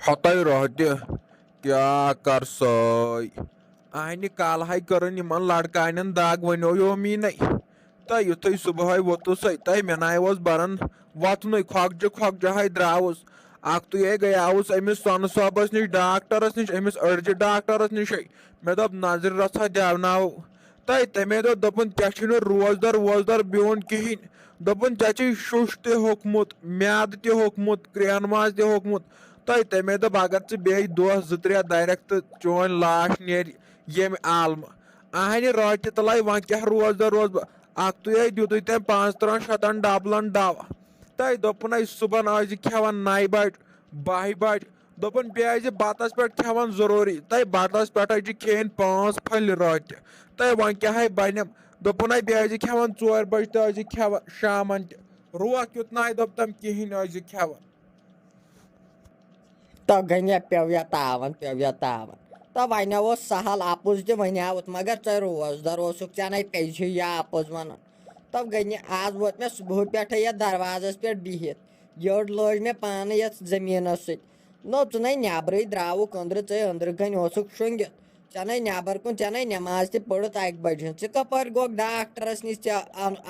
ہتائی رہتے کیا کر سوئی آہنہِ کال ہائی کرن یمن لڑکانین دگ ونیو یومی نہیں تا یتھے صبح ووتُس تا مےٚ ناے اوس بران وتھنُے کھۄکجہِ ہاے دراوُس اکھتُے گٔیاوُس أمِس سۄنہٕ صٲبس نِش ڈاکٹرس نِش أمِس أڈجہِ ڈاکٹرس نِشے مےٚ دوٚپ نظرِ رژھا دیوناوو تمے دوٚپُن ژےٚ چھُے نہٕ روزدر ووزدر بِہُن کِہینۍ دوٚپُن ژےٚ چھُے شُش تہِ ہوٚکھمُت میادٕ تہِ ہوٚکھمُت کرٛیہن ماز تہِ ہوٚکھمُت تمے دوٚپ اگر ژٕ بیٚیہِ دۄہ زٕ ترٛےٚ درکھ تہٕ چون لاش نیرِ ییٚمہِ عالمہٕ اہنہِ رۄتہِ تٕلے وۄنۍ کیٛاہ روزدر روز بہٕ اکھتُے دِتُے تٔمۍ 5-6 ڈبلن دوا دوٚپُن صبحن ٲسۍ کھٮ۪وان 9 بجہِ 10 بجہِ دوٚپُن بیٚیہِ ٲسۍ بتس پٮ۪ٹھ کھٮ۪وان ضروٗری بتس پٮ۪ٹھ چھِ کھٮ۪نۍ 5 پھٔلۍ رۄتہِ وۄنۍ کیٛاہ بنیم دوٚپُن بیٚیہِ ٲسۍ کھٮ۪وان 4 بجہِ تہِ ٲسۍ کھٮ۪وان شامن تہِ روکھ کیُتھ نہٕ دوٚپ تٔمۍ کِہینۍ ٲسۍ کھٮ۪وان تو گنیا پیو تاون تو ون اوس سہل اپُز تہِ ونیاوُت مگر ژےٚ روزدر اوسُکھ ژےٚ نے پیٚجہِ یہِ اپُز ونان تو گنہِ آز ووت مےٚ صبحہٕ پٮ۪ٹھے یتھ دروازس پٮ۪ٹھ بِہِتھ یٔڈ لٲج مےٚ پانہٕ یتھ زٔمیٖنس سۭتۍ نو ژٕ نے نیبرٕے درٛاوُکھ أنٛدرٕ ژےٚ أنٛدرٕ کَنۍ اوسُکھ شۄنٛگِتھ ژےٚ نے نٮ۪بر کُن ژےٚ نے نٮ۪ماز تہِ پٔرِتھ 1 بجہِ ہٕنٛز ژٕ کپٲرۍ گوکھ ڈاکٹرس نِش ژےٚ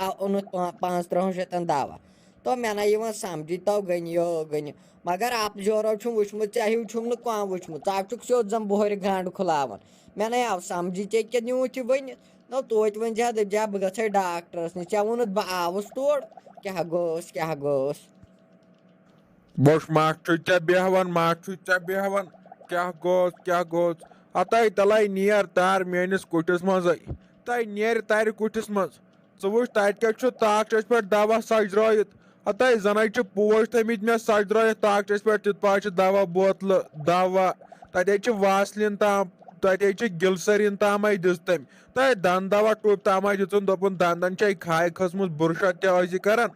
اوٚنُتھ 500 دوا تو مےٚ نہ یِوان سمجھی تو گنہِ مگر اپجورو چھُم وٕچھمُت ژےٚ ہیوٗ چھُم نہٕ کانٛہہ وٕچھمُت ژٕ چھُکھ سیوٚد زن بۄہرِ گنٛڈ کھُلاوان مےٚ نے آو سمجھی ژےٚ کیٛاہ نِوُتھ یہِ ؤنِتھ توتہِ ؤنۍ زِ دپجہِ بہٕ گژھے ڈاکٹرس نِش ژےٚ ووٚنُتھ بہٕ آوُس تور کیٛاہ گوٚوُس بوٚچھ ما چھُے ژےٚ بیہوان کیٛاہ گوٚوُس تلے نیر تار میٲنِس کُٹھِس منٛزے نیر ترِ کُٹھِس منٛز ژٕ وٕچھ تتہِ کیٛاہ چھُ طاقچس پٮ۪ٹھ دوا سجرٲیِتھ زنے چھِ پوش تھٲمٕتۍ مےٚ سجرٲیِتھ طاقچس پٮ۪ٹھ تِتھ پٲٹھۍ چھِ دوا بوتلہٕ دوا تتے چھِ واسلیٖن تام تتے چھِ گلسریٖن تامے دِژ تٔمۍ دنٛد دوا ٹوٗپۍ تامے دِژُن دوٚپُن دنٛدن چھے کھاے کھٔژمٕژ برشت تہِ ٲسۍ کران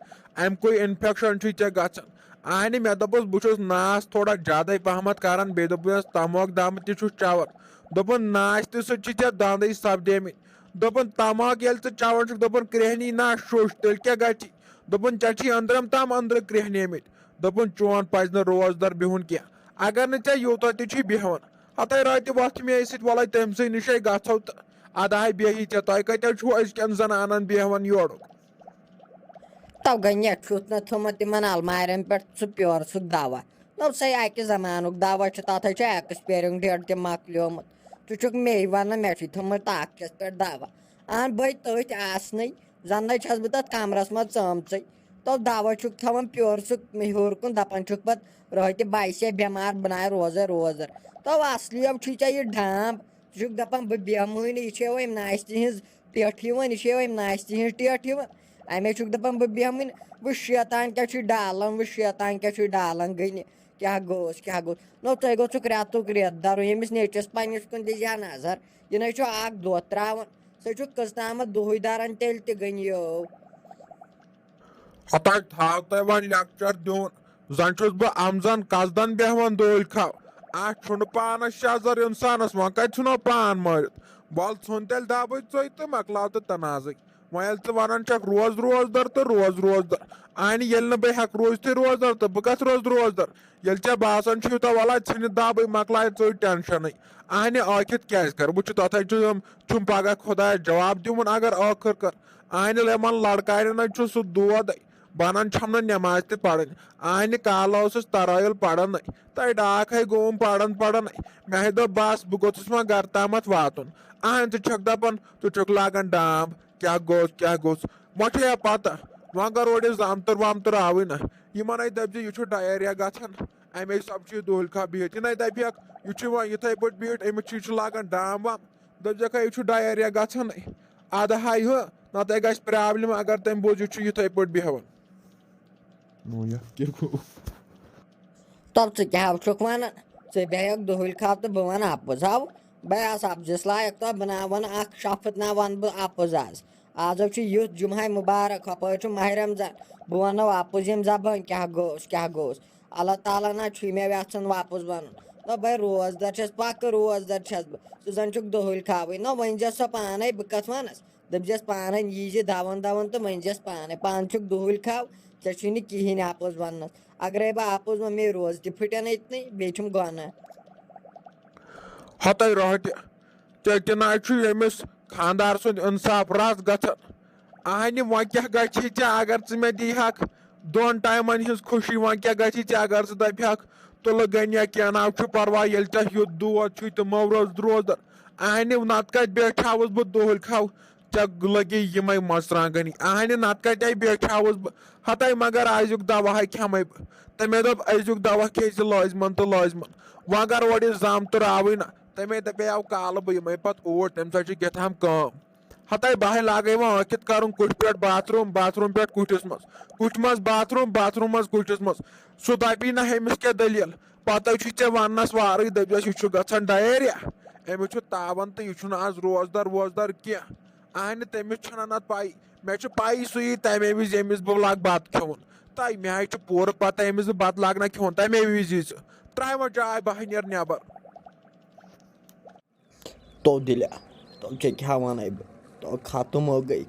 امکُے انفیکشن چھُے ژےٚ گژھان اہنہِ مےٚ دوٚپُس بہٕ چھُس ناس تھوڑا زیادے پہمتھ کران بیٚیہِ دوٚپُس تموکھ دم تہِ چھُس چٮ۪وان دوٚپُن ناش تہِ سۭتۍ چھِ ژےٚ دنٛدٕے سپدیمٕتۍ دوٚپُن تماکھ ییٚلہِ ژٕ چٮ۪وان چھُکھ دوٚپُن کرٛہنی نا شُش تیٚلہِ کیٛاہ گژھی دوٚپُن ژےٚ چھی أنٛدرم تام أنٛدرٕ کرٛہنیمٕتۍ دوٚپُن چون پزِ نہٕ روزدر بِہُن کینٛہہ اگر نہٕ ژےٚ یوٗتاہ تہِ چھُے بیہوان رۄتہِ وۄتھ مے سۭتۍ وَلے تٔمسٕے نِشے گژھو تہٕ ادٕ ہاے بیٚہی ژےٚ تۄہہِ کتٮ۪و چھُو أزکٮ۪ن زنانن بیہوان یورُک تو گنیا چھُتھ نہٕ تھوٚمُت تِمن المارٮ۪ن پٮ۪ٹھ سُہ پیورسُک دوا سُے اکہِ زمانُک دوا چھُ تتھ چھُ ایٚکٕسپایرِنٛگ ڈیٹ تہِ مۄکلیومُت ژٕ چھُکھ مے ونان مےٚ چھُے تھوٚمُت طاقچس پٮ۪ٹھ دوا اہن بٔے تٔتھۍ آسنٕے زنٕے چھس بہٕ تتھ کمرس منٛز ژٲمژٕے تو دوا چھُکھ تھاوان پیورسُک ہیوٚر کُن دپان چھُکھ پتہٕ رٲتہِ باسے بٮ۪مار بہٕ ناے روزدر تو اصلِیو چھُے ژےٚ یہِ ڈھام ژٕ چھُکھ دپان بہٕ بیٚہمٕے نہٕ یہِ چھے وۄنۍ ناشتہِ ہِنٛز ٹٮ۪ٹھ یِوان یہِ چھے وۄنۍ ناشتہِ ہِنٛز ٹٮ۪ٹھ یِوان امے چھُکھ دپان بہٕ بیٚہمٕے نہٕ وۄنۍ شیطان کیٛاہ چھُے ڈالان گٔنہِ کیٛاہ گوٚوُس نو ژےٚ گوٚژھُکھ رٮ۪تُک رٮ۪تھ درُن ییٚمِس نیچوِس پننِس کُن دِزِ ہا نظر یہِ نے چھُ اکھ دۄہ تراوان ژٕ چھُکھ کٔژتامتھ دُہٕے دران تیٚلہِ تہِ گٔنیو تھاو تۄہہِ وۄنۍ لیکچر دیُن زن چھُس بہٕ امزن قصدن بیہوان دوہلکھاو اتھ چھُنہٕ پانس شزر انسانس وۄنۍ کتہِ ژھٕنو پان مٲرِتھ ول ژھُن تیٚلہِ دبٕے ژٕے تہٕ مۄکلاو تہٕ تنازٕے وۄنۍ ییٚلہِ ژٕ ونان چھکھ روزدر تہٕ روزدر اہنہِ ییٚلہِ نہٕ بہٕ ہٮ۪کہٕ روٗزتھٕے روزدر تہٕ بہٕ کتھ روزدر ییٚلہِ ژےٚ باسان چھُ یوٗتاہ ولا ژھٕنہِ دبٕے مۄکلاے ژٕے ٹینشنٕے اہنہِ ٲکھِتھ کیٛازِ کر وٕچھ تتھے چھُم پگاہ خۄدایس جواب دِوُن اگر ٲخٕر کر اہنہِ یِمن لڑکارٮ۪ن چھُ سُہ دود بنان چھم نہٕ نٮ۪ماز تہِ پرٕنۍ اہنہِ کالہٕ اوسُس ترٲیل پرنٕے ڈاکھے گوٚوُم پرن مےٚ دوٚپ بس بہٕ گوٚژھُس وۄنۍ گرٕ تامتھ واتُن اہن ژٕ چھکھ دپان ژٕ چھُکھ لاگان ڈامب کیٛاہ گوٚژھ وۄنۍ چھے پتہ وۄنۍ کر اورٕ زامتٕر وامتٕر آوٕے نہ یِمن دپزِ یہِ چھُ ڈایریا گژھان امے سب چھُ یہِ دوہلکھا بِہِتھ یہِ دپیکھ یہِ چھُ وۄنۍ یِتھے پٲٹھۍ بِہِتھ أمِس چھُ یہِ چھُ لاگان ڈامب وامب دپزیکھا یہِ چھُ ڈایریا گژھان ادٕ ہاے ہُہ نتہٕ گژھِ پرابلِم اگر تٔمۍ بوٗز یہِ چھُ یِتھے پٲٹھۍ بیہوان تو ژٕ کیٛاہ چھُکھ ونان ژٕ بیٚہکھ دوہلکھاو تہٕ بہٕ ونہٕ اپُز بہٕ آس اپزِس لایق تو بہٕ ونہٕ اکھ شفٕت نا ونہٕ بہٕ اپُز آزو چھُ یُتھ جُمعہ مُبارک ہۄپٲرۍ چھُ ماہِ رمضان بہٕ ونو اپُز ییٚمہِ زبٲنۍ کیٛاہ گوٚوُس اللہ تعالیٰ نا چھُے مےٚ یژھان واپس ونُن بے روزدر چھس پکہٕ روزدر چھس بہٕ ژٕ زن چھُکھ دوہلکھاوٕے نہ ؤنۍ زِ سۄ پانے بہٕ کتھ ونس دپزٮ۪س پانے یی زِ دون تہٕ ؤنۍ زٮ۪س پانے پانہٕ چھُکھ دوہلکھاو ژےٚ چھُے نہٕ کہیٖنۍ اپُز وننس اگرے بہٕ اَپُز وَنہٕ مےٚ روزٕ تہِ پھٕٹن أتنٕے بیٚیہِ چھُم گۄناہ. ہتَے رۄہٹہِ ژےٚ نہ چھُ ییٚمِس خاندار سُنٛد اِنصاف رَس گژھان. اہنہِ وۄنۍ کیٛاہ گژھی ژےٚ اگر ژٕ مےٚ دِیہکھ 2 ٹایمن ہِنٛز خوشی. وۄنۍ کیٛاہ گژھی ژےٚ اگر ژٕ دپہکھ تُلہٕ گٔنیا کینٛہہ نہ چھُ پرواے ییٚلہِ ژےٚ یُتھ دود چھُے تہٕ مورُس روزدر. اہنہِ نتہٕ کتہِ بیٹھاوُس بہٕ دوہلکھو ژےٚ لگی یِمے مرژٕوانٛگن. اہنہِ نتہٕ کتے بیٹھاوُس بہٕ. ہتَے مگر أزیُک دوا کھٮ۪مے بہٕ تمے دوٚپ أزیُک دوا کھے ژٕ لٲزمن تہٕ لٲزمن. وۄنۍ اگر اورٕ یہِ زم تہٕ راوٕے نہ تمے دپیو کالہٕ بہٕ یِمے پتہٕ اوٗرۍ تمہِ سۭتۍ چھِ کیٛاتھام کٲم. ہتَے بہے لاگے وۄنۍ ٲکھِتھ کرُن کُٹھِ پٮ۪ٹھ باتھ روٗم پٮ۪ٹھ کُٹھِس منٛز کُٹھِ منٛز باتھ روٗم منٛز کُٹھِس منٛز. سُہ دپی نہ أمِس کیٛاہ دٔلیٖل پتہٕ چھُے ژےٚ وننس وارٕے دٔپۍزٮ۪س یہِ چھُ گژھان ڈایریا أمِس چھُ تاون تہٕ یہِ چھُنہٕ آز روزدر ووزدر کینٛہہ. اہنہِ تٔمِس چھنہٕ نتہٕ پاے مےٚ چھِ پایی سُہ یی تمے وِزِ ییٚمِس بہٕ لاگہٕ بتہٕ کھیوٚن. تہٕ مےٚ حظ چھُ پوٗرٕ پتہ ییٚمِس بہٕ بتہٕ لاگنہ کھیوٚن تمے وِزِ یی ژٕ ترٛاے وۄنۍ چاے بہٕ نیرٕ نٮ۪بر. تو دِلیا تو ژےٚ کیٛاہ وَنَے بہٕ تو ختم گٔے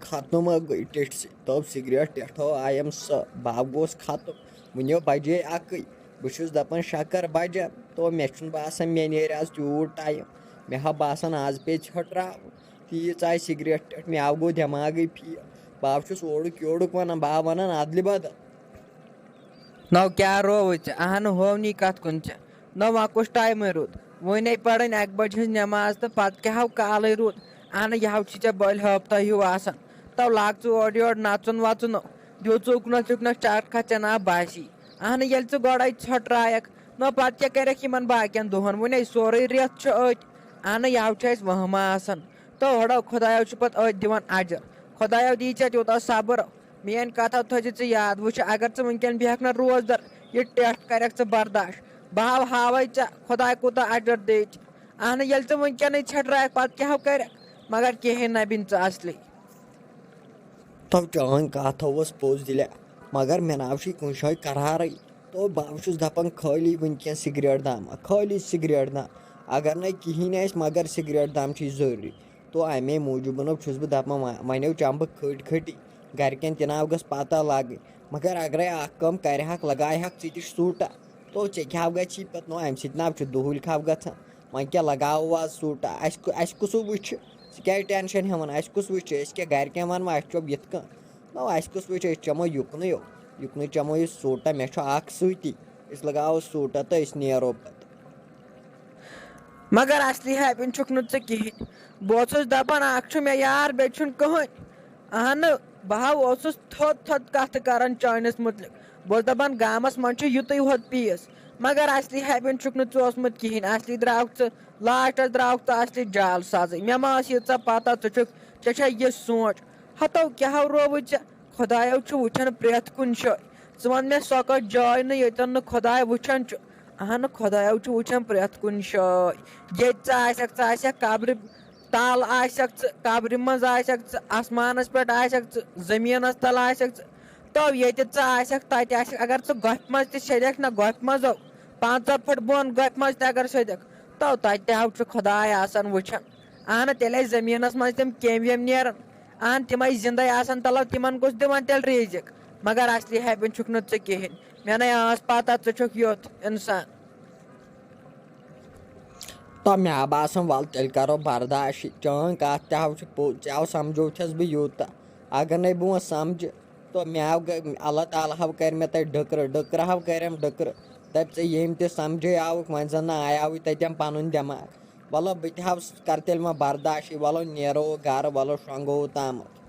ٹیٚٹھۍ سٕے دوٚپ سِگریٹ ٹٮ۪ٹھو آیم سۄ بب گوٚژھ ختم. وٕنہِ بجے 1 بہٕ چھُس دپان شکر بجن تو مےٚ چھُنہٕ باسان مےٚ نیرِ آز تیوٗت ٹایم. مےٚ ہا باسان آز پیٚیہِ ژھٔٹراوُن تیٖژ آیہِ سِگریٹ ٹٮ۪ٹھ مےٚ گوٚو دٮ۪ماغٕے فیل. بہٕ چھُس اورُک یورُک ونان بہٕ ونان ادلہِ بدل. نو کیٛاہ رووُے ژےٚ اہنہٕ ہوونی کتھ کُن ژےٚ نو وۄنۍ کُس ٹایمٕے روٗد وۄنۍ پرٕنۍ 1 بجہِ ہٕنٛز نٮ۪ماز تہٕ پتہٕ کیٛاہ ہو کالٕے روٗد. اہنہٕ یہِ ہو چھُے ژےٚ بٔلۍ ہٲپتہ ہیوٗ آسان. تو لاگ ژٕ اورٕ یورٕ نژُن وژُن دِیُت ژٕ اُکنتھ یُکنتھ چرکھا ژےٚ نا باسی. اہنہٕ ییٚلہِ ژٕ گۄڈے ژھٔٹرایکھ نو پتہٕ کیٛاہ کریکھ یِمن باقین دۄہن وۄنۍ سورُے رٮ۪تھ چھُ أتۍ. اہنہٕ یہِ ہو چھُ اسہِ وہمہٕ آسان. تو ہڑو خۄدایو چھُ پتہٕ أتھۍ دِوان اجر. خۄدایو دی ژےٚ تیوٗتاہ صبر. میٲنۍ کتھا تھٲیزِ ژٕ یاد وٕچھ اگر ژٕ وٕنکیٚن بیہکھ نہ روزدر یہِ ٹٮ۪ٹھ کرکھ ژٕ برداشت بہٕ ہاوے ژےٚ خۄداے کوٗتاہ اجر دِیہِ. اہنہٕ ییٚلہِ ژٕ وٕنکیٚنٕے ژھٔٹرایکھ پتہٕ کیٛاہ ہو کرکھ مگر کہیٖنۍ نہ بِن ژٕ اصلی. تو چٲنۍ کتھ ٲس پوٚز دِلیا مگر مےٚ ناو چھُے کُنہِ جایہِ قرارٕے. تو بہٕ چھُس دپان خٲلی وٕنکیٚن سِگریٹ داما خٲلی سِگریٹ دام اگر نَے کِہیٖنۍ آسہِ مگر سِگریٹ دام چھُے ضروٗری. تو امے موٗجوٗبن چھُس بہٕ دپان وۄنۍ چمبہٕ کھٔٹی گرِکٮ۪ن تہِ ناو گٔژھ پتہ لگٕنۍ. مگر اگرے اکھ کٲم کرِہکھ لگایہکھ ژٕ تہِ سوٗٹا تو ژےٚ کیٛاہ گژھی پتہٕ نو امہِ سۭتۍ ناو چھُ دوہلکھو گژھان. وۄنۍ کیٛاہ لگاوو آز سوٗٹا اسہِ کُس وٕچھِ ژٕ کیٛازِ ٹٮ۪نشن ہٮ۪وان اسہِ کُس وٕچھِ أسۍ کیٛاہ گرِکٮ۪ن ونوا اسہِ چھُ یِتھ کٔنۍ نو اسہِ کُس وٕچھِ أسۍ چمو یُکنُے چمو یہِ سوٗٹا مےٚ چھُ اکھ سۭتی أسۍ لگاوو سوٗٹا تہٕ أسۍ نیرو پتہٕ. مگر اصلی ہیپن چھُکھ نہٕ ژٕ کِہینۍ. بہٕ اوسُس دپان اکھ چھُ مےٚ یار بیٚیہِ چھُنہٕ کٕہٕنۍ. اہنہٕ بہٕ اوسُس تھوٚد کتھٕ کران چٲنِس مُتعلق. بہٕ اوسُس دپان گامس منٛز چھُ یُتُے ہوت پیٖس مگر اصلی ہیپن چھُکھ نہٕ ژٕ اوسمُت کِہینۍ. اصلی درٛاوُکھ ژٕ لاسٹس درٛاوُکھ ژٕ اصلی جال سازٕے. مےٚ ما ٲس ییٖژاہ پتہ ژےٚ چھے یہِ سونٛچ. ہتو کیٛاہ ہو رووُے ژےٚ خۄدایو چھُ وٕچھان پرٛٮ۪تھ کُنہِ جایہِ. ژٕ ون مےٚ سۄ کۄس جاے نہٕ ییٚتٮ۪ن نہٕ خۄداے وٕچھان چھُ. اہنہٕ خۄدایو چھُ وٕچھان پرٛٮ۪تھ کُنہِ جایہِ. ییٚتہِ ژٕ آسکھ قبرِ تل آسکھ ژٕ قبرِ منٛز آسکھ ژٕ آسمانس پٮ۪ٹھ آسکھ ژٕ زٔمیٖنس تل آسکھ ژٕ تو ییٚتہِ ژٕ آسکھ تتہِ آسکھ اگر ژٕ گۄپھِ منٛز تہِ سیدکھ نہ گۄپھِ منٛزو 15 پھٕٹ بۄن گۄپھِ منٛز تہِ اگر سیدکھ تو تتہِ تہِ چھُ خۄداے آسان وٕچھان. اہنہٕ تیٚلہِ ٲسۍ زٔمیٖنس منٛز تِم کیٚمۍ ویٚمۍ نیران اہن تِم ٲسۍ زنٛدے آسان تلو تِمن کُس دِوان تیٚلہِ ریزِک. مگر اصلی ہیپن چھُکھ نہٕ ژٕ کِہینۍ. مےٚ نَے ٲس پتہ ژٕ چھُکھ یُتھ اِنسان. تو مےٚ باسان ول تیٚلہِ کرو برداشٕے چٲنۍ کتھ تہِ ہو چھِ پوٚز ژےٚ سمجھوتھس بہٕ یوٗتاہ اگر نَے بہٕ وۄنۍ سمجھِ تو مےٚ اللہ تعالیٰ ہو کرِ مےٚ تتہِ ڈٕکرٕ ہو کریم ڈٕکرٕ دپہِ ژےٚ ییٚمۍ تہِ سمجھے آوُکھ وۄنۍ زن نہٕ آیاوٕے تتٮ۪ن پنُن دٮ۪ماغ. ولو بہٕ تہِ کرٕ تیٚلہِ وۄنۍ برداشٕے ولو نیرو گرٕ ولو شۄنگو تامتھ.